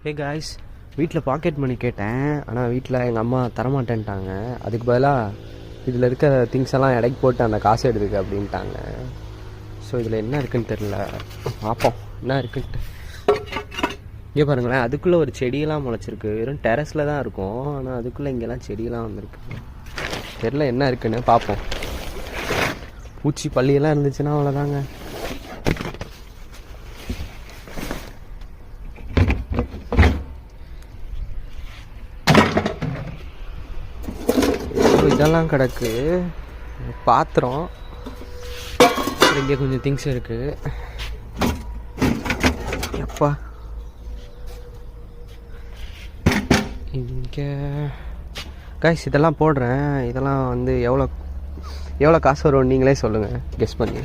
Hey guys, வீட்டில் pocket money கேட்டேன். ஆனால் வீட்டில் எங்கள் அம்மா தரமாட்டேன்ட்டாங்க. அதுக்கு பதிலாக இதில் இருக்க திங்ஸ் எல்லாம் எடைக்கு போட்டு அந்த காசு எடுத்துக்க அப்படின்ட்டாங்க. ஸோ இதில் என்ன இருக்குன்னு தெரில, பார்ப்போம் என்ன இருக்குன்ட்டு. இங்கே பாருங்களேன், அதுக்குள்ளே ஒரு செடியெல்லாம் முளைச்சிருக்கு. வெறும் டெரஸில் தான் இருக்கும், ஆனால் அதுக்குள்ளே இங்கெல்லாம் செடியெல்லாம் வந்திருக்கு. தெரில என்ன இருக்குன்னு பார்ப்போம். பூச்சி பள்ளியெல்லாம் இருந்துச்சுன்னா அவ்வளோதாங்க. இதெல்லாம் கிடக்கு பாத்திரம். இங்கே கொஞ்சம் திங்ஸ் இருக்கு. எப்பா இங்கே காய்ஸ் இதெல்லாம் போடுறேன். இதெல்லாம் வந்து எவ்வளோ காசு வரும் நீங்களே சொல்லுங்கள், கெஸ் பண்ணி.